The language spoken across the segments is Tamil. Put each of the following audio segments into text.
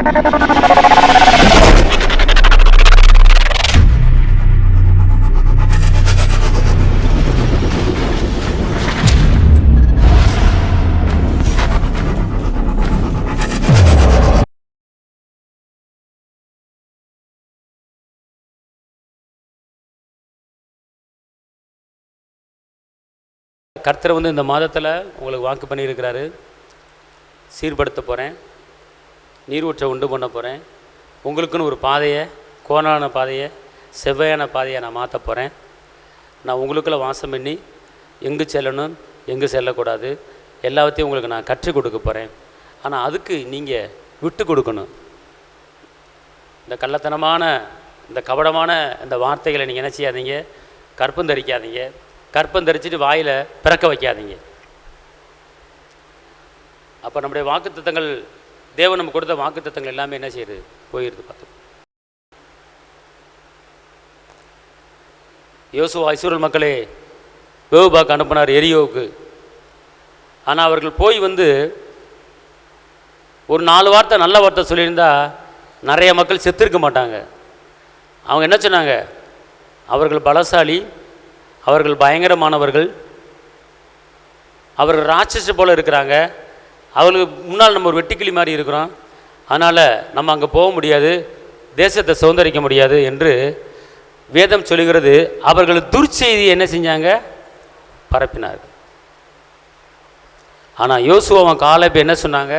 கர்த்தர் வந்து இந்த மாதத்தில் உங்களுக்கு வாக்கு பண்ணியிருக்கிறாரு. சீர்படுத்த போகிறேன், நீரூற்றை உண்டு பண்ண போகிறேன், உங்களுக்குன்னு ஒரு பாதையை, கோணலான பாதையை செவ்வையான பாதையை நான் மாற்ற போகிறேன். நான் உங்களுக்குள்ள வாசம் பண்ணி எங்கு செல்லணும் எங்கு செல்லக்கூடாது எல்லாத்தையும் உங்களுக்கு நான் கற்றுக் கொடுக்க போகிறேன். ஆனால் அதுக்கு நீங்கள் விட்டு கொடுக்கணும். இந்த கள்ளத்தனமான இந்த கபடமான இந்த வார்த்தைகளை நீங்கள் என்ன செய்யாதீங்க, கற்பம் தரிக்காதீங்க. கற்பம் தரிச்சிட்டு வாயில் பிறக்க வைக்காதீங்க. அப்போ நம்முடைய வாக்குத்தத்தங்கள், தேவன் நம்ம கொடுத்த வாக்குத்தத்தங்கள் எல்லாமே என்ன செய்யுது, போயிடுது. பார்த்தோம் யோசுவா இஸ்ரவேல் மக்களே யோபாக்கு அனுப்பினார் எரியோவுக்கு. ஆனால் அவர்கள் போய் வந்து ஒரு 4 வார்த்தை நல்ல வார்த்தை சொல்லியிருந்தா நிறைய மக்கள் செத்துருக்க மாட்டாங்க. அவங்க என்ன சொன்னாங்க, அவர்கள் பலசாலி, அவர்கள் பயங்கரமானவர்கள், அவர்கள் ராட்சச போல் இருக்கிறாங்க, அவர்களுக்கு முன்னால் நம்ம ஒரு வெட்டுக்கிளி மாதிரி இருக்கிறோம், அதனால் நம்ம அங்கே போக முடியாது, தேசத்தை சுதந்திரிக்க முடியாது என்று வேதம் சொல்லுகிறது. அவர்கள் துர்ச்செய்தியை என்ன செஞ்சாங்க, பரப்பினார்கள். ஆனால் யோசுவாவின் காலேப் என்ன சொன்னாங்க,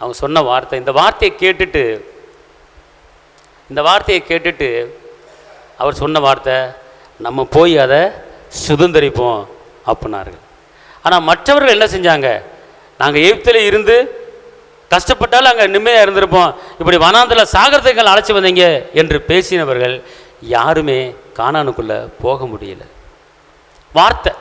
அவங்க சொன்ன வார்த்தை, இந்த வார்த்தையை கேட்டுட்டு அவர் சொன்ன வார்த்தை, நம்ம போய் அதை சுதந்திரிப்போம் அப்படின்னார்கள். ஆனால் மற்றவர்கள் என்ன செஞ்சாங்க, நாங்கள் எகிப்தில் இருந்து கஷ்டப்பட்டாலும் அங்கே நிம்மதியாக இருந்திருப்போம், இப்படி வனாந்திரத்தில் சாகரத்துக்கு அழைச்சி வந்தீங்க என்று பேசினவர்கள் யாருமே கானானுக்குள்ளே போக முடியல. வார்த்தை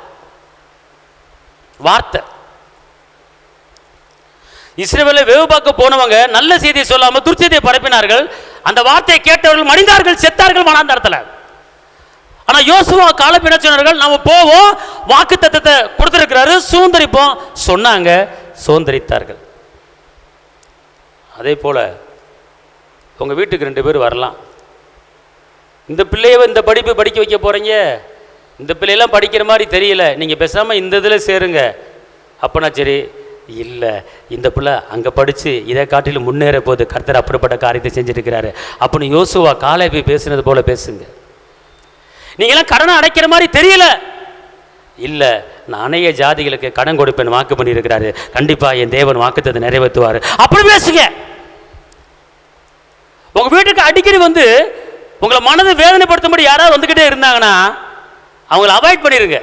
இஸ்ரவேலை வேவு பார்க்க போனவங்க நல்ல செய்தியை சொல்லாமல் துர்ச்செய்தியை பரப்பினார்கள். அந்த வார்த்தையை கேட்டவர்கள் மடிந்தார்கள், செத்தார்கள் வனாந்தரத்தில். ஆனால் யோசுவா காலேப் என்ன சொன்னார்கள், நம்ம போவோம், வாக்கு தத்தத்தை கொடுத்துருக்கிறாரு, சுதந்திரிப்போம் சொன்னாங்க, சுதந்திரித்தார்கள். அதே போல் உங்கள் வீட்டுக்கு 2 பேர் வரலாம். இந்த பிள்ளையை இந்த படிப்பு படிக்க வைக்க போகிறீங்க, இந்த பிள்ளையெல்லாம் படிக்கிற மாதிரி தெரியல, நீங்கள் பேசாமல் இந்த இதில் சேருங்க அப்போனா சரி. இல்லை, இந்த பிள்ளை அங்கே படித்து இதை காட்டிலும் முன்னேற போது, கர்த்தர் அப்படிப்பட்ட காரியத்தை செஞ்சுருக்கிறாரு அப்படின்னு யோசுவா காலேப் பேசுனது போல பேசுங்க. நீங்களாம் கடனை அடைக்கிற மாதிரி தெரியல, இல்லை நான் அநேக ஜாதிகளுக்கு கடன் கொடுப்பேன் வாக்கு பண்ணியிருக்கிறாரு, கண்டிப்பாக என் தேவன் வாக்குத்தத்தை நிறைவேற்றுவார் அப்படி பேசுங்க. உங்கள் வீட்டுக்கு அடிக்கடி வந்து உங்களை மனதை வேதனைப்படுத்தும்படி யாராவது வந்துக்கிட்டே இருந்தாங்கன்னா அவங்கள அவாய்ட் பண்ணிடுங்க.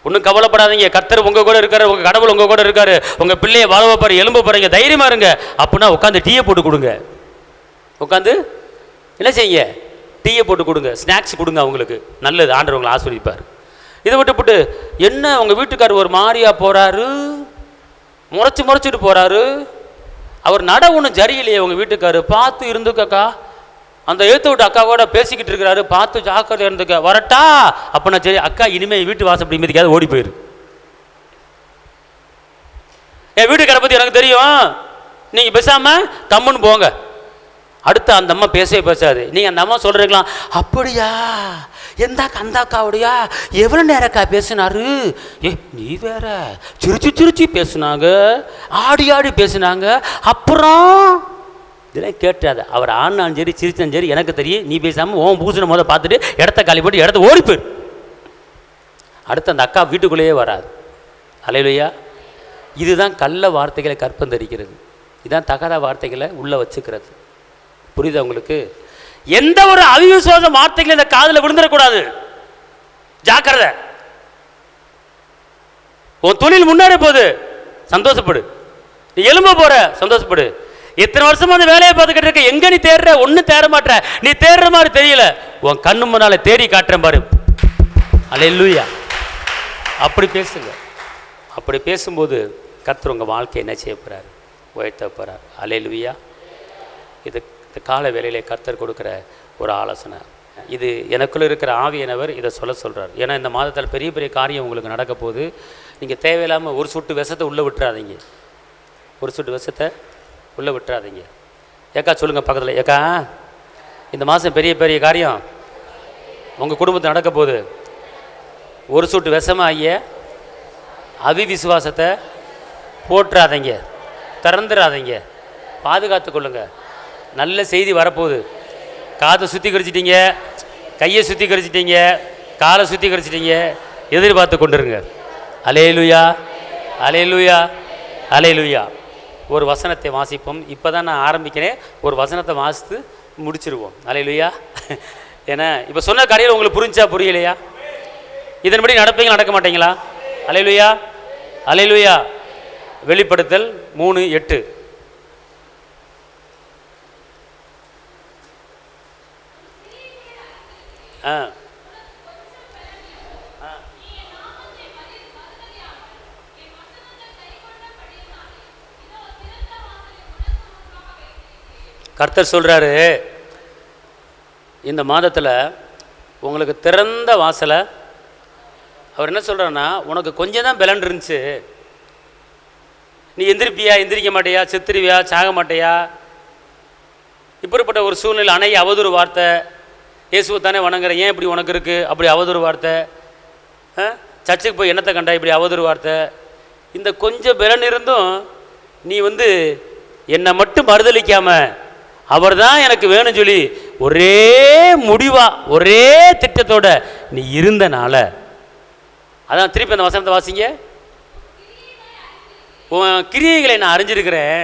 ஒன்றும் கவலைப்படாதீங்க, கர்த்தர் உங்கள் கூட இருக்காரு, உங்கள் கடவுள் உங்கள் கூட இருக்காரு, உங்கள் பிள்ளையை வாழ வைப்பாரு, எலும்ப போகிறீங்க, தைரியமாக இருங்க அப்படின்னா உட்காந்து டீயை போட்டு கொடுங்க. உட்காந்து என்ன செய்யுங்க, டீயை போட்டு கொடுங்க, ஸ்நாக்ஸ் கொடுங்க, அவங்களுக்கு நல்லது, ஆண்டவர் உங்களை ஆசீர்வதிப்பார். இதை விட்டுப்பட்டு என்ன உங்கள் வீட்டுக்காரர் ஒரு மாதிரியா போகிறாரு, முறைச்சிட்டு போகிறாரு, அவர் நட ஒன்றும் சரியில்லையே, உங்கள் வீட்டுக்காரர் பார்த்து இருந்துக்கக்கா, அந்த எழுத்து விட்டு அக்கா கூட பேசிக்கிட்டு இருக்கிறாரு, பார்த்து ஜாக்கிரதை இருந்துக்க, வரட்டா அப்படின்னா சரி அக்கா, இனிமேல் வீட்டு வாசப்படி மீதிக்காது ஓடி போயிரு. என் வீட்டுக்காரை பற்றி எனக்கு தெரியும், நீங்கள் பேசாமல் கம்முன்னு போங்க. அடுத்து அந்த அம்மா பேசவே பேசாது. நீங்கள் அந்த அம்மா சொல்கிறீங்களா, அப்படியா எந்தாக்கா அந்த அக்காவுடையா எவ்வளோ நேரக்கா பேசினாரு, நீ வேற சிரிச்சு பேசுனாங்க, ஆடி பேசுனாங்க, அப்புறம் இதெல்லாம் கேட்டாத. அவர் ஆனாலும் சரி சிரிச்சாலும் சரி எனக்கு தெரியும், நீ பேசாமல் ஓன் பூசணை முதல்ல பார்த்துட்டு இடத்த காலி போட்டு இடத்த ஓடி போயிரு. அடுத்து அந்த அக்கா வீட்டுக்குள்ளேயே வராது. அல்லேலூயா. இதுதான் கள்ள வார்த்தைகளை கற்பம் தரிக்கிறது, இதுதான் தகாத வார்த்தைகளை உள்ளே வச்சுக்கிறது. புரியுதா உங்களுக்கு? எந்த ஒரு அவிசுவாச வார்த்தைகளை இந்த காதில் விழுந்துடக்கூடாது, ஜாக்கிரதை. உன் தொழில் முன்னேற போகுது, சந்தோஷப்படு. நீ எலும்ப போற, சந்தோஷப்படு. இத்தனை வருஷமா அந்த வேலையை பார்த்துக்கிட்டு இருக்க, எங்க நீ தேடுற, ஒன்னும் தேட மாட்ட, நீ தேடுற மாதிரி தெரியல, உன் கண்ணு முன்னால தேடி காட்டுறேன் பாரு. அல்லேலூயா. அப்படி பேசுங்க. அப்படி பேசும்போது கர்த்தர் உங்க வாழ்க்கை என்ன செய்ய போறாரு, உயர்த்த போறார். அல்லேலூயா. இது கால வேலையிலே கர்த்தர் கொடுக்குற ஒரு ஆலோசனை. இது எனக்குள்ள இருக்கிற ஆவியானவர் இதை சொல்றார். ஏன்னா இந்த மாதத்தில் பெரிய பெரிய காரியம் உங்களுக்கு நடக்க போகுது. நீங்கள் தேவையில்லாமல் ஒரு சொட்டு விஷத்தை உள்ளே விட்டுறாதீங்க. ஒரு சொட்டு விஷத்தை உள்ளே விட்டுறாதீங்க. ஏக்கா சொல்லுங்கள் பக்கத்தில், ஏக்கா இந்த மாதம் பெரிய பெரிய காரியம் உங்கள் குடும்பத்தில் நடக்க போகுது. ஒரு சொட்டு விஷமாக ஆகிய அவிவிசுவாசத்தை போட்டுறாதீங்க, திறந்துடாதீங்க, பாதுகாத்து கொள்ளுங்க. நல்ல செய்தி வரப்போகுது. காதை சுத்திகரிச்சிட்டீங்க, கையை சுத்திகரிச்சிட்டீங்க, காலை சுத்திகரிச்சிட்டீங்க, எதிர்பார்த்து கொண்டிருங்க. அல்லேலூயா, அல்லேலூயா, அல்லேலூயா. ஒரு வசனத்தை வாசிப்போம். இப்போ தான் நான் ஆரம்பிக்கிறேன். ஒரு வசனத்தை வாசித்து முடிச்சிருவோம். அல்லேலூயா. ஏன்னா இப்போ சொன்ன காரியம் உங்களுக்கு புரிஞ்சா புரியலையா? இதன்படி நடப்பீங்களா, நடக்க மாட்டீங்களா? அல்லேலூயா, அல்லேலூயா. வெளிப்படுத்தல் 3:8. கர்த்தர் சொல்கிறாரு, இந்த மாதத்தில் உங்களுக்கு திறந்த வாசலை. அவர் என்ன சொல்கிறாருன்னா, உனக்கு கொஞ்சம் தான் பலன் இருந்துச்சு, நீ எந்திரிப்பியா, எந்திரிக்க மாட்டியா, செத்துருவியா, சாக மாட்டியா, இப்படிப்பட்ட ஒரு சூழ்நிலை, அணைய அவதூறு வார்த்தை, இயேசுவை தானே வணங்குற, ஏன் இப்படி உனக்கு இருக்குது, அப்படி அவதூறு வார்த்தை, சர்ச்சுக்கு போய் என்னத்தை கண்டா, இப்படி அவதூறு வார்த்தை. இந்த கொஞ்சம் பலன் இருந்தும் நீ என்னை மட்டும் மறுதளிக்காமல் அவர் தான் எனக்கு வேணும்னு சொல்லி ஒரே முடிவா ஒரே திட்டத்தோட நீ இருந்தனால, அதான் திருப்பி அந்த வசனத்தை வாசிங்க. உன் கிரியைகளை நான் அறிஞ்சிருக்கிறேன்,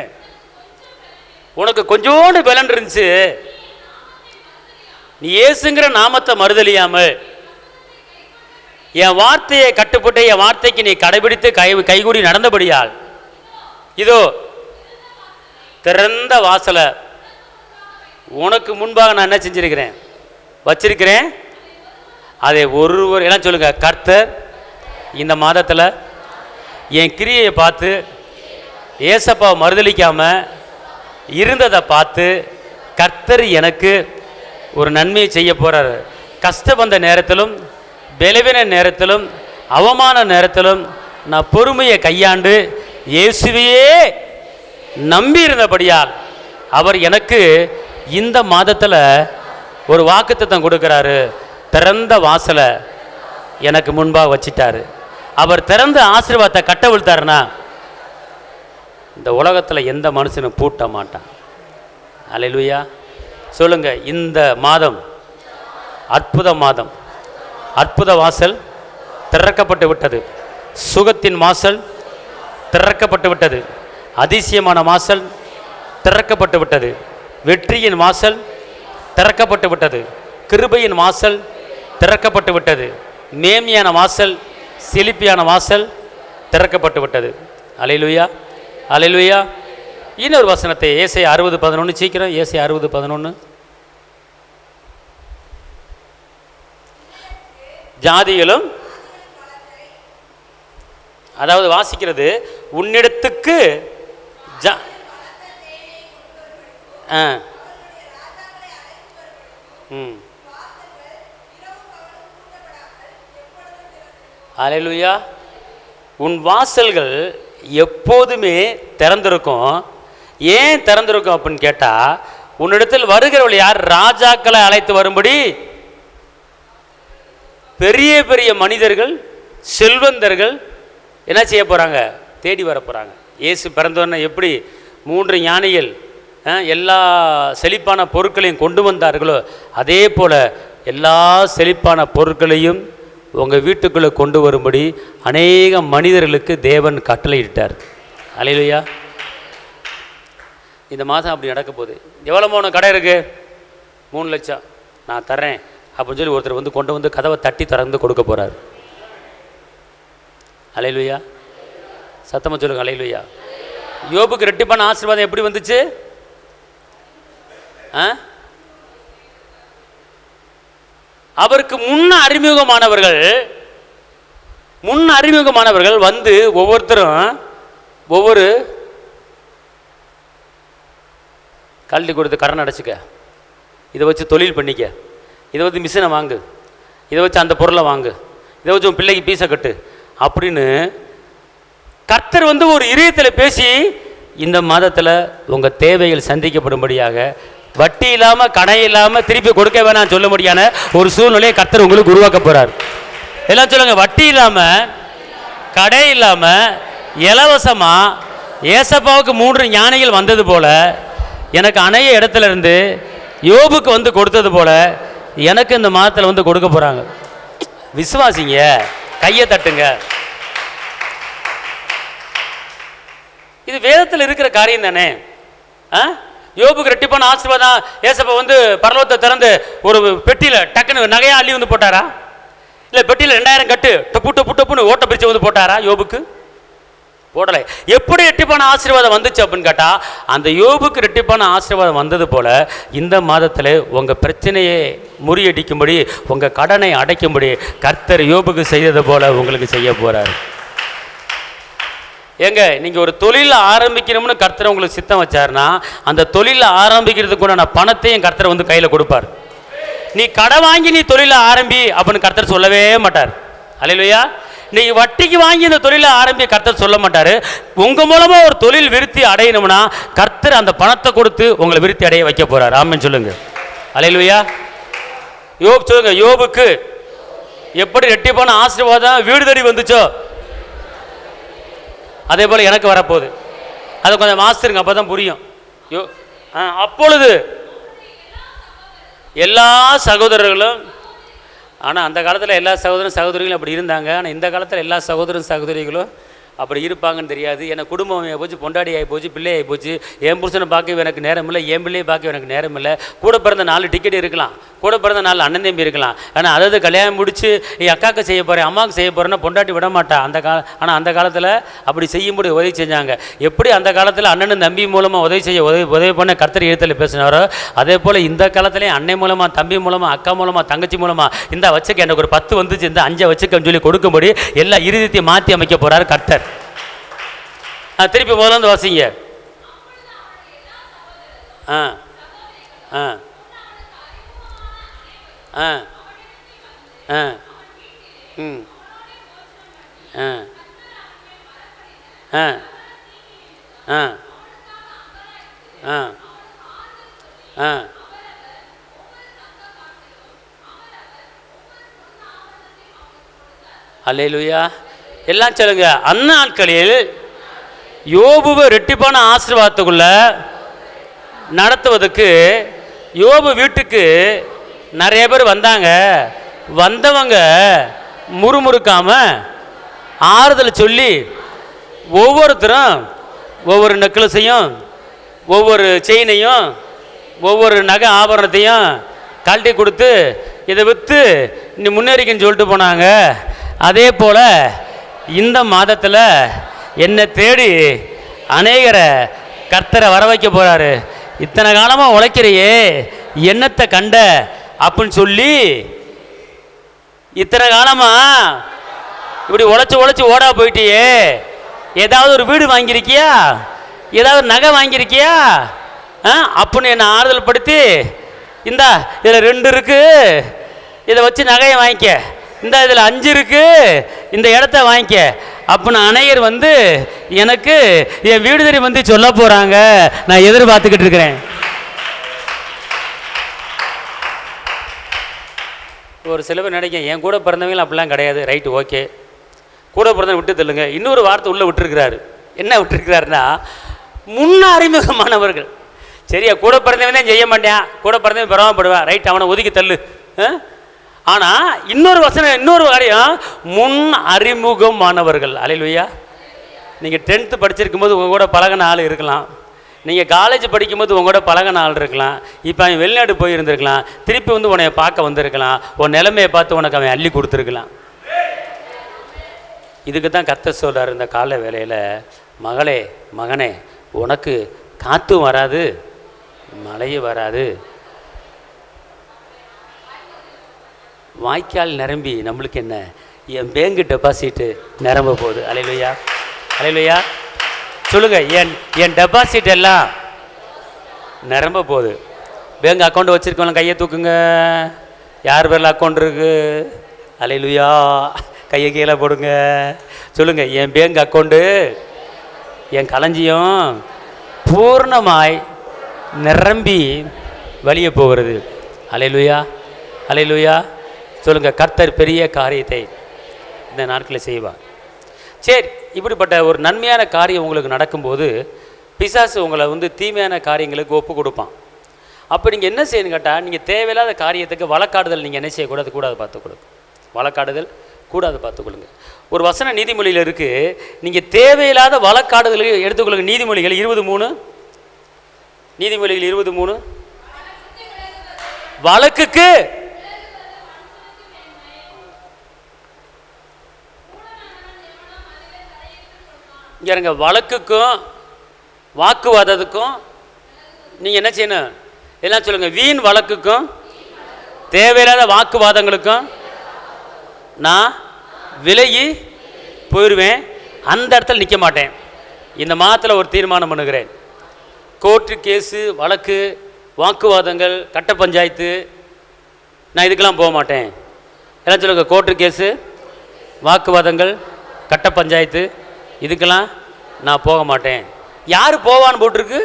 உனக்கு கொஞ்சோண்டு பலன் இருந்துச்சு, நீ இயேசுங்கிற நாமத்தை மறுதலியாமல் என் வார்த்தையை கட்டுப்பட்டு என் வார்த்தைக்கு நீ கடைபிடித்து கைகூடி நடந்தபடியால் இதோ திறந்த வாசலை உனக்கு முன்பாக நான் என்ன செஞ்சிருக்கிறேன், வச்சிருக்கிறேன். அதை ஒருவர் எல்லாம் சொல்லுங்க, கர்த்தர் இந்த மாதத்தில் என் கிரியையை பார்த்து ஏசப்பாவை மறுதளிக்காம இருந்ததை பார்த்து கர்த்தர் எனக்கு ஒரு நன்மையை செய்ய போறாரு. கஷ்டம் வந்த நேரத்திலும், பலவீன நேரத்திலும், அவமான நேரத்திலும் நான் பொறுமையை கையாண்டு இயேசுவையே நம்பி இருந்தபடியால் அவர் எனக்கு இந்த மாதத்தில் ஒரு வாக்குத்தத்தம் கொடுக்கிறாரு. திறந்த வாசலை எனக்கு முன்பாக வச்சிட்டாரு. அவர் திறந்த ஆசீர்வாதத்தை கட்டவிழ்த்தாருன்னா இந்த உலகத்தில் எந்த மனுஷனும் பூட்ட மாட்டான். அல்லேலூயா சொல்லுங்க. இந்த மாதம் அற்புத மாதம், அற்புத வாசல் திறக்கப்பட்டு விட்டது. சுகத்தின் வாசல் திறக்கப்பட்டு விட்டது. அதிசயமான வாசல் திறக்கப்பட்டு விட்டது. வெற்றியின் வாசல் திறக்கப்பட்டு விட்டது. கிருபையின் வாசல் திறக்கப்பட்டு விட்டது. மேன்மையான வாசல், செழிப்பியான வாசல் திறக்கப்பட்டு விட்டது. அல்லேலூயா, அல்லேலூயா. இன்னொரு வசனத்தை ஏசாயா 60:11 சீக்கிரம். ஏசாயா 60:11. ஜாதிகளும், அதாவது வாசிக்கிறது, உன்னிடத்துக்கு அல்லேலூயா. உன் வாசல்கள் எப்போதுமே திறந்திருக்கும். ஏன் திறந்திருக்கும் அப்படின்னு கேட்டால், உன்னிடத்தில் வருகிறவள் யார்? ராஜாக்களை அழைத்து வரும்படி பெரிய பெரிய மனிதர்கள், செல்வந்தர்கள் என்ன செய்ய போகிறாங்க? தேடி வர போகிறாங்க. இயேசு பிறந்தவன எப்படி 3 ஞானிகள் எல்லா செழிப்பான பொருட்களையும் கொண்டு வந்தார்களோ, அதே போல் எல்லா செழிப்பான பொருட்களையும் உங்கள் வீட்டுக்குள்ளே கொண்டு வரும்படி அநேக மனிதர்களுக்கு தேவன் கட்டளையிட்டார். அல்லேலூயா. இந்த மாதம் அப்படி நடக்க போகுது. எவ்வளோ மூணு கடை இருக்குது? 3 லட்சம் நான் தர்றேன் அப்படின்னு சொல்லி ஒருத்தர் கொண்டு கதவை தட்டி திறந்து கொடுக்க போகிறார். அல்லேலூயா. சத்தமாக சொல்லுங்க, அல்லேலூயா. யோபுக்கு ரெட்டிப்பான ஆசீர்வாதம் எப்படி வந்துச்சு? அவருக்கு முன்ன அறிமுகமானவர்கள் வந்து ஒவ்வொருத்தரும் ஒவ்வொரு கல்வி கொடுத்து கடன் அடைச்சிக்க, இதை வச்சு தொழில் பண்ணிக்க, இதை வச்சு மிஷினை வாங்கு, இதை வச்சு அந்த பொருளை வாங்கு, இதை வச்சு உன் பிள்ளைக்கு பீஸை கட்டு அப்படின்னு கர்த்தர் ஒரு இதயத்தில் பேசி இந்த மாதத்தில் உங்கள் தேவைகள் சந்திக்கப்படும்படியாக வட்டி இல்லாமல் கடை இல்லாமல் திருப்பி கொடுக்க வேணாம் சொல்ல முடியான ஒரு சூழ்நிலையை கர்த்தர் உங்களுக்கு உருவாக்க போகிறார். எல்லாம் சொல்லுங்க, வட்டி இல்லாமல் கடை இல்லாமல் இலவசமாக ஏசப்பாவுக்கு 3 ஞானிகள் வந்தது போல எனக்கு அநேக இடத்துல இருந்து யோபுக்கு வந்து கொடுத்தது போல எனக்கு இந்த மாதத்தில் வந்து கொடுக்க போகிறாங்க. விசுவாசிங்க, கையை தட்டுங்க. இது வேதத்தில் இருக்கிற காரியம் தானே. யோபுக்கு ரெட்டிப்பான ஆசீர்வாதம் ஏசப்பா வந்து பரலோகத்தை திறந்து ஒரு பெட்டியில் டக்குன்னு நகையா அள்ளி வந்து போட்டாரா? இல்லை பெட்டியில் 2000 கட்டு டப்புன்னு ஓட்ட பிரிச்சு வந்து போட்டாரா? யோபுக்கு போடலை. எப்படி ரெட்டிப்பான ஆசீர்வாதம் வந்துச்சு அப்படின்னு கேட்டா, அந்த யோபுக்கு ரெட்டிப்பான ஆசீர்வாதம் வந்தது போல இந்த மாதத்தில் உங்கள் பிரச்சனையை முறியடிக்கும்படி உங்கள் கடனை அடைக்கும்படி கர்த்தர் யோபுக்கு செய்தது போல உங்களுக்கு செய்ய போறார். ஏங்க, நீங்கள் ஒரு தொழில் ஆரம்பிக்கணும்னு கர்த்தர் உங்களுக்கு சித்தம் வச்சாருன்னா அந்த தொழில் ஆரம்பிக்கிறதுக்குண்டான பணத்தையும் கர்த்தர் வந்து கையில் கொடுப்பார். நீ கடை வாங்கி நீ தொழிலை ஆரம்பி அப்படின்னு கர்த்தர் சொல்லவே மாட்டார். அல்லேலூயா. நீ வட்டிக்கு வாங்கி இந்த தொழிலை ஆரம்பி கர்த்தர் சொல்ல மாட்டார். உங்கள் மூலமாக ஒரு தொழில் விருத்தி அடையணும்னா கர்த்தர் அந்த பணத்தை கொடுத்து உங்களை விருத்தி அடைய வைக்க போகிறார். ஆமென் சொல்லுங்க. அல்லேலூயா. யோப் சொல்லுங்க, யோபுக்கு எப்படி ரெட்டிப்பான ஆசீர்வாதம் வீடு தேடி வந்துச்சோ அதே போல் எனக்கு வரப்போகுது. அதை கொஞ்சம் மாஸ்டருங்க, அப்போ தான் புரியும். அப்பொழுது எல்லா சகோதரர்களும், ஆனால் அந்த காலத்தில் எல்லா சகோதரிகளும் அப்படி இருந்தாங்க. ஆனால் இந்த காலத்தில் எல்லா சகோதரிகளும் அப்படி இருப்பாங்கன்னு தெரியாது. எனக்கு குடும்பம் ஆகி போச்சு, பொண்டாடி ஆகி போச்சு, பிள்ளை ஆகி போச்சு, என் புருஷனை பார்க்க எனக்கு நேரம் இல்லை, என் பிள்ளையை பார்க்க எனக்கு நேரம் இல்லை. கூட பிறந்த 4 டிக்கெட் இருக்கலாம், கூட பிறந்த 4 அண்ணன் தம்பி இருக்கலாம். ஆனால் அதாவது கல்யாணம் முடிச்சு என் அக்காவுக்கு செய்ய போகிறேன், அம்மாவுக்கு செய்ய போகிறேன்னா பொண்டாட்டி விட மாட்டான் ஆனால் அந்த காலத்தில் அப்படி செய்யும்போது உதவி செஞ்சாங்க. எப்படி அந்த காலத்தில் அண்ணனும் தம்பி மூலமாக உதவி பண்ண கர்த்தர் எழுத்தில் பேசினாரோ அதே போல் இந்த காலத்துலேயும் அண்ணன் மூலமாக, தம்பி மூலமாக, அக்கா மூலமாக, தங்கச்சி மூலமாக இந்த வச்சுக்க எனக்கு ஒரு 10 வந்துச்சு, இந்த 5 வச்சுக்கன்னு சொல்லி கொடுக்கும்படி எல்லா இறுதியத்தையும் மாற்றி அமைக்க போகிறார் கர்த்தர். திருப்பி முதல்ல வந்து வாசிங்க. ஆ ஆ ஆ ஆ ம் ஆ ஆ ஆ ஆ ஆ அல்லேலூயா. எல்லாம் சொல்லுங்க. அந்நாட்களில் யோபுவை ரெட்டிப்பான ஆசீர்வாதத்துக்குள்ள நடத்துவதற்கு யோபு வீட்டுக்கு நிறைய பேர் வந்தாங்க. வந்தவங்க முறுமுறுக்காம ஆறுதல் சொல்லி ஒவ்வொருத்தரும் ஒவ்வொரு நெக்லஸையும், ஒவ்வொரு செயினையும், ஒவ்வொரு நகை ஆபரணத்தையும் கழட்டி கொடுத்து இதை விற்று நீ முன்னேறிக்கன்னு சொல்லிட்டு போனாங்க. அதே போல் இந்த மாதத்தில் என்னை தேடி அநேகரை கர்த்தரை வர வைக்க போகிறாரு. இத்தனை காலமாக உழைக்கிறையே என்னத்தை கண்ட அப்படின்னு சொல்லி, இத்தனை காலமாக இப்படி உழைச்சி ஓடா போயிட்டியே, ஏதாவது ஒரு வீடு வாங்கியிருக்கியா, ஏதாவது நகை வாங்கியிருக்கியா அப்படின்னு என்னை ஆறுதல் படுத்தி, இந்தா இதில் 2 இருக்கு, இதை வச்சு நகையை வாங்கிக்க, இந்த இதில் 5 இருக்கு, இந்த இடத்த வாங்கிக்க அப்படின்னு அநேகர் வந்து எனக்கு என் வீடு தேடி வந்து சொல்ல போகிறாங்க. நான் எதிர்பார்த்துக்கிட்டு இருக்கிறேன். ஒரு சில பேர் நினைக்க என் கூட பிறந்தவங்களும் அப்படிலாம் கிடையாது. ரைட்டு, ஓகே, கூட பிறந்தவங்க விட்டு தள்ளுங்க. இன்னொரு வார்த்தை உள்ளே விட்டுருக்கிறாரு. என்ன விட்டுருக்கிறாருன்னா, முன்ன அறிமுகமானவர்கள். சரியா, கூட பிறந்தவன் தான் செய்ய மாட்டேன், கூட பிறந்தவன் பெறாமப்படுவேன், ரைட், அவனை ஒதுக்கி தள்ளு. ஆனால் இன்னொரு வசனம், இன்னொரு காரியம், முன் அறிமுகமானவர்கள். அல்லேலூயா. நீங்கள் 10th படிச்சிருக்கும் போது உங்கள் கூட பழகின ஆள் இருக்கலாம், நீங்கள் காலேஜ் படிக்கும்போது உங்கள் கூட பழகின ஆள் இருக்கலாம், இப்போ அவன் வெளிநாடு போயிருந்துருக்கலாம், திருப்பி வந்து உன்னை பார்க்க வந்திருக்கலாம், உன் நிலைமையை பார்த்து உனக்கு அவன் அள்ளி கொடுத்துருக்கலாம். இதுக்கு தான் கர்த்தர் சொல்கிறார் இந்த கால வேளையில், மகளே மகனே, உனக்கு காற்றும் வராது மழையும் வராது, வாய்க்கால் நிரம்பி நம்மளுக்கு என்ன, என் பேங்கு டெபாசிட்டு நிரம்ப போகுது. அல்லேலூயா, அல்லேலூயா. சொல்லுங்க, என் டெபாசிட் எல்லாம் நிரம்ப போகுது. பேங்க் அக்கௌண்ட் வச்சுருக்கவங்க கையை தூக்குங்க. யார் பேரில் அக்கௌண்ட் இருக்கு? அல்லேலூயா. கையை கீழே போடுங்க. சொல்லுங்க, என் பேங்க் அக்கௌண்ட்டு, என் களஞ்சியம் பூர்ணமாய் நிரம்பி வழியே போகிறது. அல்லேலூயா, அல்லேலூயா. சொல்லுங்க, கர்த்தர் பெரிய காரியத்தை இந்த நாட்களில் செய்வார். சரி, இப்படிப்பட்ட ஒரு நன்மையான காரியம் உங்களுக்கு நடக்கும்போது பிசாசு உங்களை தீமையான காரியங்களுக்கு ஒப்பு கொடுப்பான். அப்போ நீங்கள் என்ன செய்யணும் கேட்டால், நீங்கள் தேவையில்லாத காரியத்துக்கு வழக்காடுதல் நீங்கள் என்ன செய்யக்கூடாது, கூடாது பார்த்துக்கொள்ளுங்க. வழக்காடுதல் கூடாது பார்த்துக்கொள்ளுங்க. ஒரு வசன நீதிமொழியில் இருக்குது, நீங்கள் தேவையில்லாத வழக்காடுதலுக்கு எடுத்துக்கொள்ளுங்க. நீதிமொழிகள் 23, நீதிமொழிகள் 23, வழக்குக்கு இங்கே இருங்க, வழக்குக்கும் வாக்குவாதத்துக்கும் நீங்கள் என்ன செய்யணும் எல்லாம் சொல்லுங்கள். வீண் வழக்குக்கும் தேவையில்லாத வாக்குவாதங்களுக்கும் நான் விலகி போயிடுவேன். அந்த இடத்துல நிற்க மாட்டேன். இந்த மாதத்தில் ஒரு தீர்மானம் பண்ணுகிறேன். கோர்ட்டு கேஸு, வழக்கு, வாக்குவாதங்கள், கட்ட பஞ்சாயத்து, நான் இதுக்கெல்லாம் போக மாட்டேன். எல்லாம் சொல்லுங்க, கோர்ட்டு கேஸு, வாக்குவாதங்கள், கட்ட பஞ்சாயத்து, இதுக்கெல்லாம் நான் போக மாட்டேன். யார் போவான்னு போட்டிருக்கு?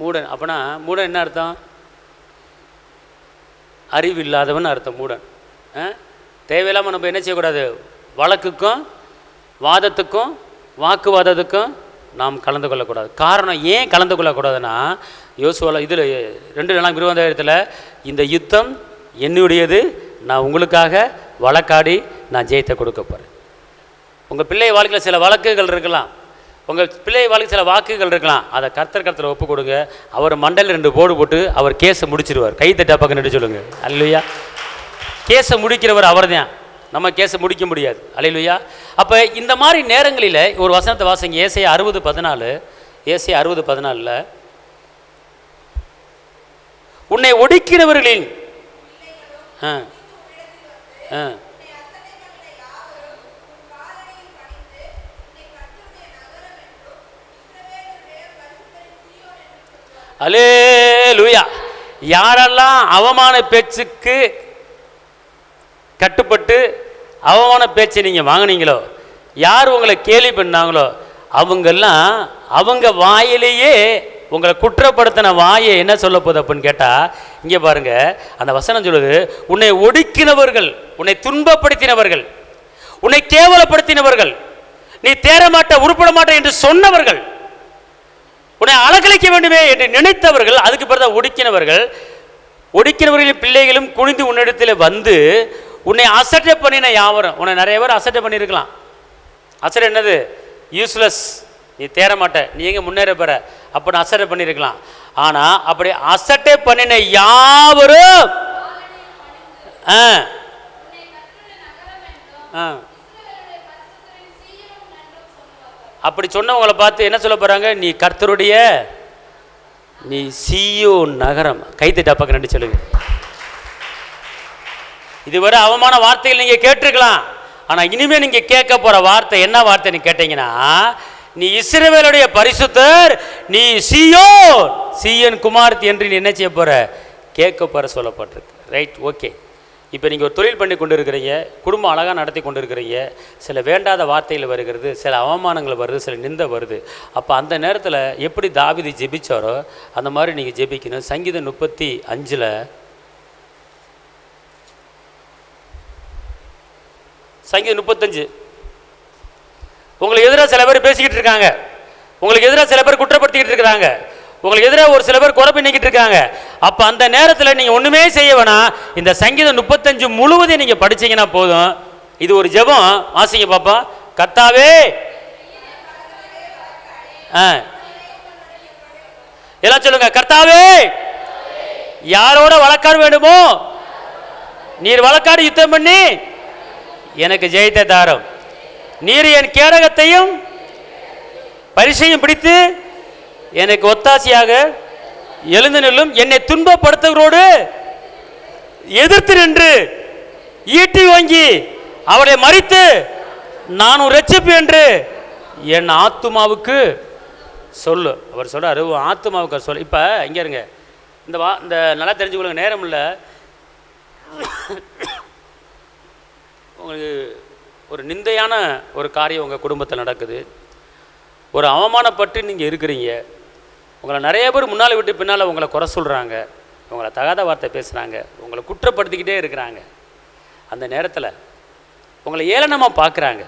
மூடன். அப்போனா மூடன் என்ன அர்த்தம்? அறிவு இல்லாதவன் அர்த்தம் மூடன். தேவையில்லாமல் நம்ம என்ன செய்யக்கூடாது, வழக்குக்கும் வாதத்துக்கும் வாக்குவாதத்துக்கும் நாம் கலந்து கொள்ளக்கூடாது. காரணம் ஏன் கலந்து கொள்ளக்கூடாதுன்னா, யோசுவாவில் இதில் 2:20 இந்த யுத்தம் என்னுடையது, நான் உங்களுக்காக வழக்காடி நான் ஜெயத்தை கொடுக்க போகிறேன். உங்கள் பிள்ளை வாழ்க்கையில் சில வழக்குகள் இருக்கலாம், உங்கள் பிள்ளை வாழ்க்கை சில வாக்குகள் இருக்கலாம். அதை கர்த்தர் ஒப்பு கொடுங்க. அவர் மண்டலில் 2 போர்டு போட்டு அவர் கேஸை முடிச்சிருவார். கை தட்டா பக்கம் நின்று சொல்லுங்க, அல்லேலூயா. கேஸை முடிக்கிறவர் அவர் தான், நம்ம கேஸை முடிக்க முடியாது. அல்லேலூயா. அப்போ இந்த மாதிரி நேரங்களில் ஒரு வசனத்தை வாசிங்க. ஏசாயா 60:14. ஏசாயா 60:14, உன்னை ஒடுக்கிறவர்களின் அல்லேலூயா. யாரெல்லாம் அவமான பேச்சுக்கு கட்டுப்பட்டு அவமான பேச்சை நீங்கள் வாங்கினீங்களோ, யார் உங்களை கேலி பண்ணாங்களோ, அவங்கெல்லாம் அவங்க வாயிலேயே உங்களை குற்றப்படுத்தின வாயை என்ன சொல்ல போகுது அப்படின்னு கேட்டால், இங்கே பாருங்க, அந்த வசனம் சொல்லுது, உன்னை ஒடுக்கினவர்கள், உன்னை துன்பப்படுத்தினவர்கள், உன்னை கேவலப்படுத்தினவர்கள், நீ தேரமாட்ட உருப்பட மாட்ட என்று சொன்னவர்கள், உன்னை அலக்கழிக்க வேண்டுமே என்று நினைத்தவர்கள், அதுக்கு பிறகு ஒடுக்கினவர்கள், ஒடுக்கினவர்களின் பிள்ளைகளும் குனிந்து உன்னிடத்தில் வந்து உன்னை அசட்டை பண்ணின யாவரும். உன்னை நிறைய பேர் அசட்டை பண்ணியிருக்கலாம். அசட்டை என்னது? யூஸ்லெஸ், நீ தேரமாட்ட, நீ எங்கே முன்னேற பெற அப்படின்னு அசட்டை பண்ணியிருக்கலாம். ஆனால் அப்படி அசட்டை பண்ணின யாவரும் அப்படி சொன்னவங்களை பார்த்து என்ன சொல்ல போகிறாங்க? நீ கர்த்தருடைய, நீ சீயோன் நகரம். கைத்தட்டா பக்கம் ரெண்டு சொல்லுங்க. இதுவரை அவமான வார்த்தைகள் நீங்கள் கேட்டிருக்கலாம். ஆனால் இனிமேல் நீங்கள் கேட்க போகிற வார்த்தை என்ன வார்த்தைன்னு கேட்டீங்கன்னா, நீ இஸ்ரவேலுடைய பரிசுத்தர், நீ சீயோன், சீயோன் குமாரத்தி என்று நீ என்ன செய்ய போகிற, கேட்க போகிற சொல்லப்பட்டிருக்கு. Right, okay. இப்போ நீங்கள் ஒரு தொழில் பண்ணி கொண்டு இருக்கிறீங்க, குடும்பம் அழகாக நடத்தி கொண்டு இருக்கிறீங்க, சில வேண்டாத வார்த்தைகள் வருகிறது, சில அவமானங்கள் வருது, சில நிந்தை வருது. அப்போ அந்த நேரத்தில் எப்படி தாவீது ஜெபிச்சாரோ அந்த மாதிரி நீங்கள் ஜெபிக்கணும். சங்கீதம் 35 சங்கீதம் 35. உங்களுக்கு எதிராக சில பேர் பேசிக்கிட்டு இருக்காங்க, உங்களுக்கு எதிராக சில பேர் குற்றப்படுத்திக்கிட்டு இருக்கிறாங்க, உங்களுக்கு எதிராக ஒரு சில பேர் குறை பண்ணிக்கிட்டு இருக்காங்க. அப்போ அந்த நேரத்தில் நீங்கள் ஒன்றுமே செய்ய வேணாம், இந்த சங்கீதம் 35 முழுவதையும் நீங்கள் படிச்சீங்கன்னா போதும். இது ஒரு ஜெபம். வாசிங்க பாப்பா. கர்த்தாவே, எல்லாம் சொல்லுங்க, கர்த்தாவே, யாரோட வழக்காட வேண்டுமோ நீர் வழக்காடு யுத்தம் பண்ணி எனக்கு ஜெயத்தை தாரும். நீர் என் கேடகத்தையும் பரிசையும் பிடித்து எனக்கு ஒத்தாசையாக எழுந்து நில்லும். என்னை துன்பப்படுத்துகிறோடு எதிர்த்து நின்று ஈட்டி வாங்கி அவளை மறித்து நான் ரட்சிப்பு என்று என் ஆத்துமாவுக்கு சொல்லு. அவர் சொல்றாரு, ஆத்துமாவுக்கு சொல்லு. இப்போ இங்கே இருங்க, இந்த நல்லா தெரிஞ்சுக்கொள்ளுங்க, நேரம் இல்லை. உங்களுக்கு ஒரு நிந்தையான ஒரு காரியம் உங்கள் குடும்பத்தில் நடக்குது. ஒரு அவமானப்பட்டு நீங்கள் இருக்கிறீங்க. உங்களை நிறைய பேர் முன்னால் விட்டு பின்னால் உங்களை குறை சொல்கிறாங்க, உங்களை தகாத வார்த்தை பேசுகிறாங்க, உங்களை குற்றப்படுத்திக்கிட்டே இருக்கிறாங்க. அந்த நேரத்தில் உங்களை ஏளனமாக பார்க்குறாங்க.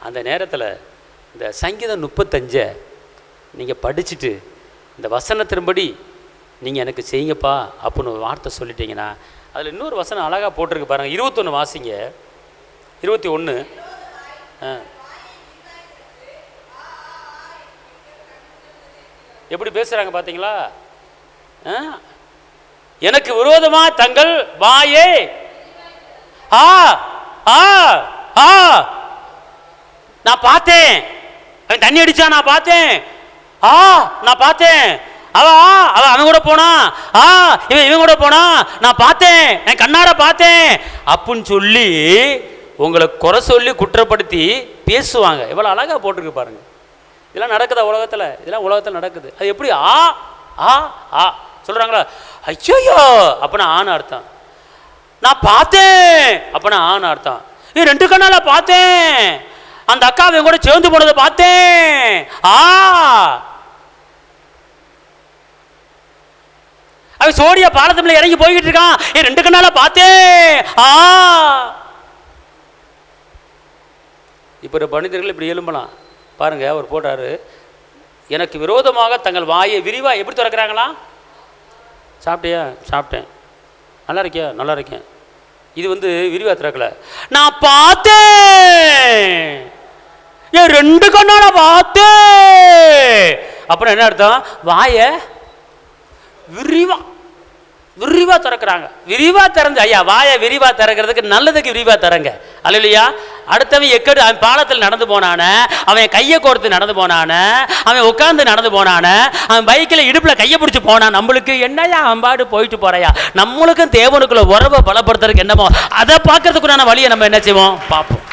அந்த நேரத்தில் இந்த சங்கீதம் 35 நீங்கள் படிச்சுட்டு இந்த வசனத்தின்படி நீங்கள் எனக்கு செய்யுங்கப்பா அப்படின்னு ஒரு வார்த்தை சொல்லிட்டீங்கன்னா, அதில் இன்னொரு வசனம் அழகாக போட்டிருக்கு பாருங்கள். 21 வாசிங்க. 21. எப்படி பேசுகிறாங்க பார்த்தீங்களா? எனக்கு விரோதமாக தங்கள் வாயே ஆ ஆ ஆ நான் பார்த்தேன், அவன் தண்ணி அடிச்சா நான் பார்த்தேன், நான் பார்த்தேன், அவன் கூட போனா, இவன் கூட போனா, நான் பார்த்தேன், என் கண்ணார பார்த்தேன் அப்படின்னு சொல்லி உங்களை குறை சொல்லி குற்றப்படுத்தி பேசுவாங்க. இவ்வளோ அழகாக போட்டிருக்கு பாருங்க. இதெல்லாம் நடக்குதா உலகத்தில்? இதெல்லாம் உலகத்தில் நடக்குது. அது எப்படி ஆ ஆ ஆ சொல்கிறாங்களா? ஐயோ அப்படின்னா ஆன்னு அர்த்தம். நான் பார்த்தேன் அப்படின்னா ஆன்னு அர்த்தம். இது 2 கண்ணால பார்த்தேன், அந்த அக்காவை கூட சேர்ந்து போனதை பார்த்தேன். அவன் சோடியா பாலத்துல இறங்கி போய்கிட்டு இருக்கான், 2 கண்ணால பார்த்தேன். இப்ப ஒரு மனிதர்கள் இப்படி எழும்பலாம் பாருங்க. அவர் போட்டாரு, எனக்கு விரோதமாக தங்கள் வாயை விரிவா எப்படி திறக்கிறாங்களா? சாப்பிட்டியா? சாப்பிட்டேன். நல்லா இருக்கியா? நல்லா இருக்கேன். இது விரிவா திறக்கல. நான் பார்த்தேன், 2 கண்ணால பார்த்தேன். அப்புறம் என்ன அர்த்தம்? வாயை விரிவா திறக்கிறாங்க. விரிவா திறந்து, ஐயா வாயை விரிவா திறக்கிறதுக்கு நல்லதுக்கு விரிவா திறங்க. அல்லையா? அடுத்தவன் எக்கடு அவன் பாலத்தில் நடந்து போனான, அவன் கையை கோர்த்து நடந்து போனான, அவன் உட்கார்ந்து நடந்து போனான, அவன் பைக்கில் இடுப்பில் கையை பிடிச்சி போனான். நம்மளுக்கு என்னையா அம்பாடு போயிட்டு போறையா? நம்மளுக்கும் தேவனுக்குள்ள உறவை பலப்படுத்துறதுக்கு என்னமோ அதை பார்க்கறதுக்குண்டான வழியை நம்ம என்ன செய்வோம்? பார்ப்போம்.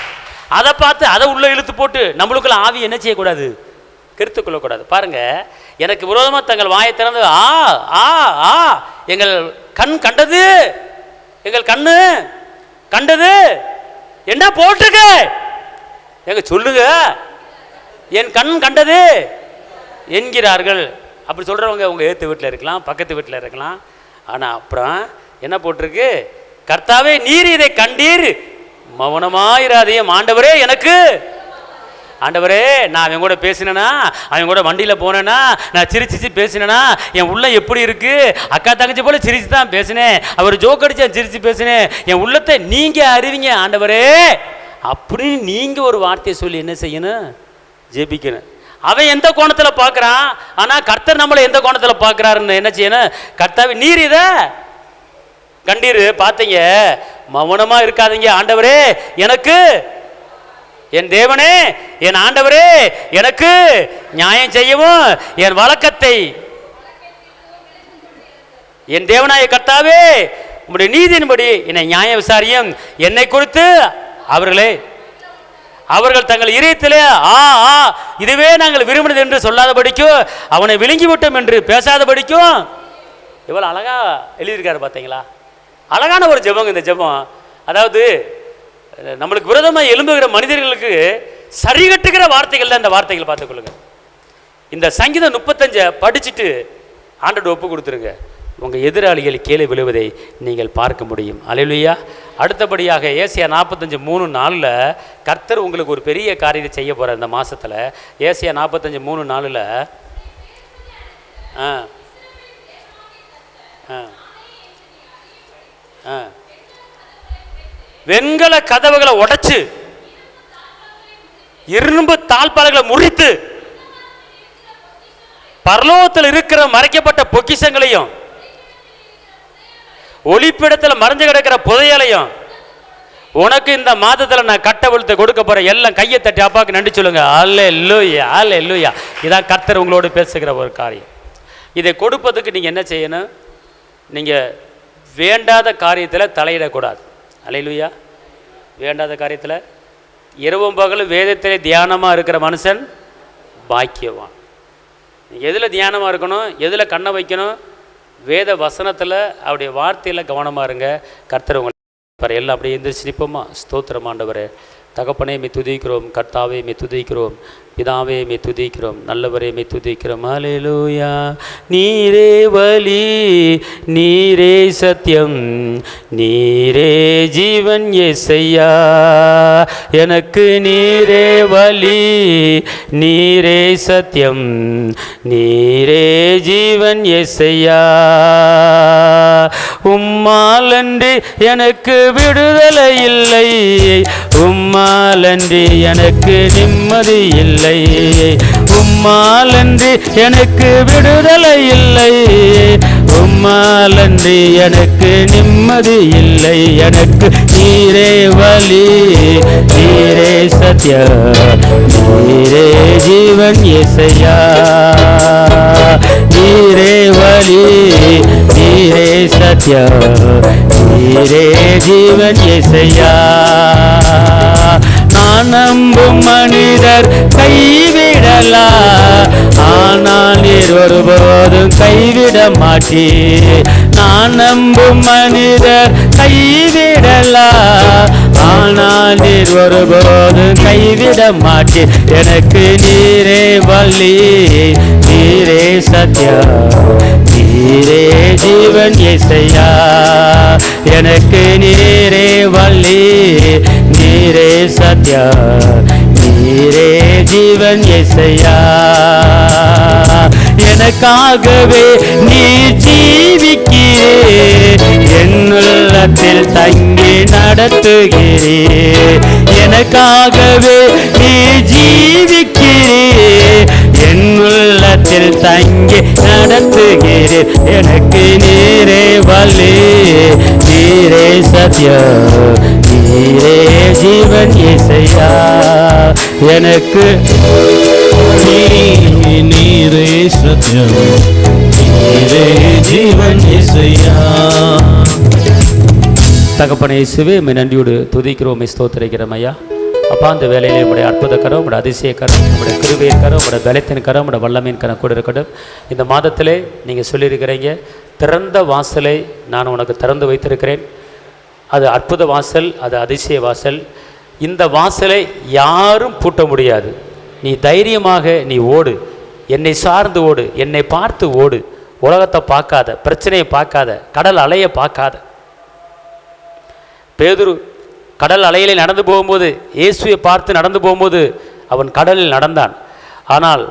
அதை பார்த்து அதை உள்ள இழுத்து போட்டு நம்மளுக்குள்ள ஆவி என்ன செய்யக்கூடாது? கெடுத்து கொள்ளக்கூடாது. பாருங்க, எனக்கு விரோதமாக தங்கள் வாயை திறந்து ஆ ஆ ஆ எங்கள் கண் கண்டது, எங்கள் கண்ணு கண்டது, என்ன போட்டிருக்கு எங்க சொல்லுங்க, என் கண் கண்டது என்கிறார்கள். அப்படி சொல்றவங்க உங்க ஏத்து வீட்டில் இருக்கலாம், பக்கத்து வீட்டில் இருக்கலாம். ஆனா அப்புறம் என்ன போட்டிருக்கு? கர்த்தாவே நீர் இதை கண்டீர், மௌனமாயிராதையும். ஆண்டவரே எனக்கு, ஆண்டவரே நான் அவன் கூட பேசினேனா, அவன் கூட வண்டியில் போனேன்னா, நான் சிரிச்சு பேசினேனா, என் உள்ள எப்படி இருக்கு? அக்கா தங்கச்சி போல சிரிச்சு தான் பேசினேன், அவர் ஜோக் அடிச்சு சிரிச்சு பேசினேன், என் உள்ளத்தை நீங்க அறிவிங்க ஆண்டவரே அப்படின்னு நீங்க ஒரு வார்த்தையை சொல்லி என்ன செய்யணும்? ஜெபிக்கணும். அவன் எந்த கோணத்தில் பார்க்குறான், ஆனால் கர்த்தர் நம்மளை எந்த கோணத்தில் பார்க்குறாருன்னு என்ன செய்யணும்? கர்த்தாவே நீர் இதை கண்டீர், பார்த்தீங்க, மௌனமாக இருக்காதீங்க. ஆண்டவரே எனக்கு, என் தேவனே என் ஆண்டவரே எனக்கு நியாயம் செய்யவும், என் வழக்கத்தை என் தேவனாய கர்த்தாவே உம்முடைய நீதியின்படி என்னை நியாய விசாரியும். என்னை குறித்து அவர்கள் தங்கள் இதயத்திலே இதுவே நாங்கள் விரும்பினது என்று சொல்லாதபடிக்கும், அவனை விழுங்கிவிட்டோம் என்று பேசாதபடிக்கும். இவ்வளவு அழகா எழுதியிருக்காரு பார்த்தீங்களா? அழகான ஒரு ஜெபம் இந்த ஜெபம். அதாவது நம்மளுக்கு விரோதமாக எழும்புகிற மனிதர்களுக்கு சரி கட்டுகிற வார்த்தைகள் தான் இந்த வார்த்தைகள். பார்த்துக்கொள்ளுங்க. இந்த சங்கீதம் 35 படிச்சுட்டு ஆண்டோட ஒப்பு கொடுத்துருங்க. உங்கள் எதிராளிகள் கீழே விழுவதை நீங்கள் பார்க்க முடியும். அல்லேலூயா. அடுத்தபடியாக ஏசியா 45:3-4 கர்த்தர் உங்களுக்கு ஒரு பெரிய காரியத்தை செய்ய போகிறார் இந்த மாதத்தில். ஏசியா 45:3-4 வெண்கல கதவுகளை உடைச்சு இரும்பு தாழ்பால்களை முறித்து பரலோகத்தில் இருக்கிற மறைக்கப்பட்ட பொக்கிஷங்களையும் ஒளிப்பிடத்தில் மறைஞ்சு கிடக்கிற புதையலையும் உனக்கு இந்த மாதத்தில் நான் கட்டவிழ்த்து கொடுக்க போறேன். எல்லாம் கையை தட்டி அப்பாவுக்கு நன்றி சொல்லுங்க. அல்லேலூயா, அல்லேலூயா. இதான் கர்த்தர் உங்களோடு பேசுகிற ஒரு காரியம். இதை கொடுப்பதுக்கு நீங்க என்ன செய்யணும்? நீங்க வேண்டாத காரியத்தில் தலையிடக்கூடாது. அல்லேலூயா. வேண்டாத காரியத்தில் இரவும் பகலும் வேதத்திலே தியானமாக இருக்கிற மனுஷன் பாக்கியவான். எதில் தியானமாக இருக்கணும்? எதில் கண்ணை வைக்கணும்? வேத வசனத்தில் அவருடைய வார்த்தையில் கவனமாக இருங்க. கர்த்தர் உங்களை எல்லாம் அப்படியே எந்திரிச்சு நிற்போமா? ஸ்தோத்திரம் ஆண்டவரே. தகப்பனே மே துதிக்கிறோம், கர்த்தாவே மே துதிக்கிறோம். பிதாவே மே துதிக்கிறோம், நல்லவரே மே துதிக்கிறோம். அல்லேலூயா. நீரே வழி, நீரே சத்தியம், நீரே ஜீவன் இயேசையா. எனக்கு நீரே வழி, நீரே சத்தியம், நீரே ஜீவன் இயேசையா. உம்மாலன்றி எனக்கு விடுதலை இல்லை, உம்மாலன்றி எனக்கு நிம்மதி இல்லை, உம்மாலன்றி எனக்கு விடுதலை இல்லை, உம்மாலன்றி எனக்கு நிம்மதி இல்லை. எனக்கு நீரே வழி, நீரே சத்தியம், நீரே ஜீவன் இயேசையா. நீரே வழி, நீரே சத்தியம், நீரே ஜீவன் இயேசையா. நான் நம்பும் மனிதர் கைவிடலா, ஆனால் நீர் ஒருபோதும் கைவிட மாட்டீர். நான் நம்பும் மனிதர் கைவிடலா, ஆனால் நீர் ஒருபோதும் கைவிட மாட்டீர். எனக்கு நீரே வழி, நீரே சத்தியம், நீரே ஜீவன் இயேசையா. எனக்கு நீரே வழி, நீரே சத்தியம், நீரே ஜீவன் இயேசையா. எனக்காகவே நீ ஜீவிக்கிறீர், என் உள்ளத்தில் தங்கி நடத்துகிறீர். எனக்காகவே நீ ஜீவிக்கிறீர், என் உள்ளத்தில் தங்கி நடத்துகிறீர். எனக்கு நீரே வழி, நீரே சத்தியம், நீரே ஜீவன் இயேசையா. எனக்கு நீரே சத்தியம், நீரே ஜீவன் இயேசையா. தகப்பனே இயேசுவே, உம்மை நன்றியோடு துதிக்கிறோம், உம்மை ஸ்தோத்திரிக்கிறோம் ஐயா. அப்பா, அந்த வேலையிலே உங்களுடைய அற்புத கரம், உங்களுடைய அதிசய கரம், உங்களுடைய கிருபையின் கரம், உங்களுடைய பலத்தின் கரம், உங்களுடைய வல்லமையின் கரம் கூட இருக்கட்டும். இந்த மாதத்திலே நீங்கள் சொல்லியிருக்கிறீங்க, திறந்த வாசலை நான் உனக்கு திறந்து வைத்திருக்கிறேன். அது அற்புத வாசல், அது அதிசய வாசல். இந்த வாசலை யாரும் பூட்ட முடியாது. நீ தைரியமாக நீ ஓடு, என்னை சார்ந்து ஓடு, என்னை பார்த்து ஓடு. உலகத்தை பார்க்காத, பிரச்சனையை பார்க்காத, கடல் அலையை பார்க்காத. பேதுரு கடல் அலையிலே நடந்து போகும்போது, இயேசுவை பார்த்து நடந்து போகும்போது அவன் கடலில் நடந்தான். ஆனால்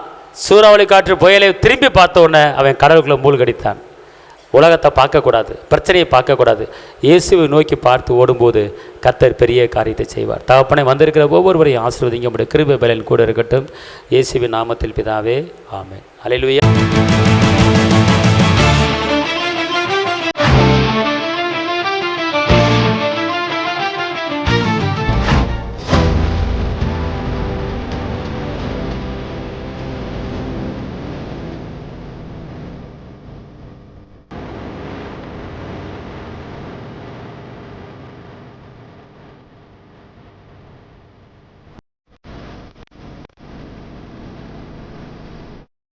சூறாவளி காற்று புயலை திரும்பி பார்த்த உடனே அவன் கடலுக்குள்ளே மூழ்கடித்தான். உலகத்தை பார்க்கக்கூடாது, பிரச்சனையை பார்க்கக்கூடாது, இயேசுவை நோக்கி பார்த்து ஓடும்போது கர்த்தர் பெரிய காரியத்தை செய்வார். தகப்பனை வந்திருக்கிற ஒவ்வொருவரையும் ஆசீர்வதிங்க, நம்முடைய கிருபை பலன் கூட இருக்கட்டும். இயேசுவின் நாமத்தில் பிதாவே, ஆமென். அல்லேலூயா.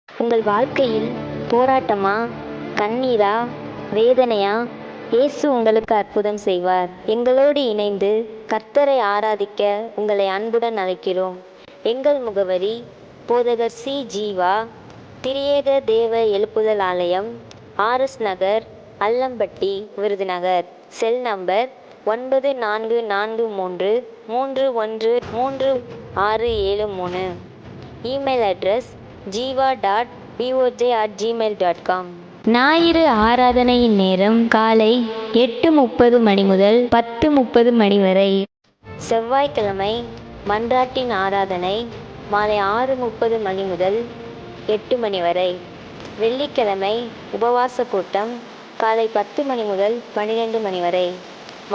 உங்கள் வாழ்க்கையில் போராட்டமா, கண்ணீரா, வேதனையா? இயேசு உங்களுக்கு அற்புதம் செய்வார். எங்களோடு இணைந்து கர்த்தரை ஆராதிக்க உங்களை அன்புடன் அழைக்கிறோம். எங்கள் முகவரி: போதகர் சி. ஜீவா, திரியேக தேவ எழுப்புதல் ஆலயம், RS நகர், அல்லம்பட்டி, விருதுநகர். Cell number 9443313673. Email address jiva.boj@gmail.com. ஞாயிறு ஆராதனையின் நேரம் காலை 8:30 மணி முதல் 10:30 மணி வரை. செவ்வாய்க்கிழமை மன்றாட்டின் ஆராதனை மாலை 6:30 மணி முதல் 8 மணி வரை. வெள்ளிக்கிழமை உபவாச கூட்டம் காலை 10 மணி முதல் 12 மணி வரை.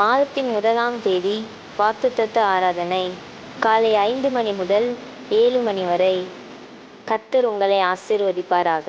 மாதத்தின் 1ஆம் தேதி வாக்குத்தத்த ஆராதனை காலை 5 மணி முதல் 7 மணி வரை. கர்த்தர் உங்களை ஆசீர்வதிப்பாராக.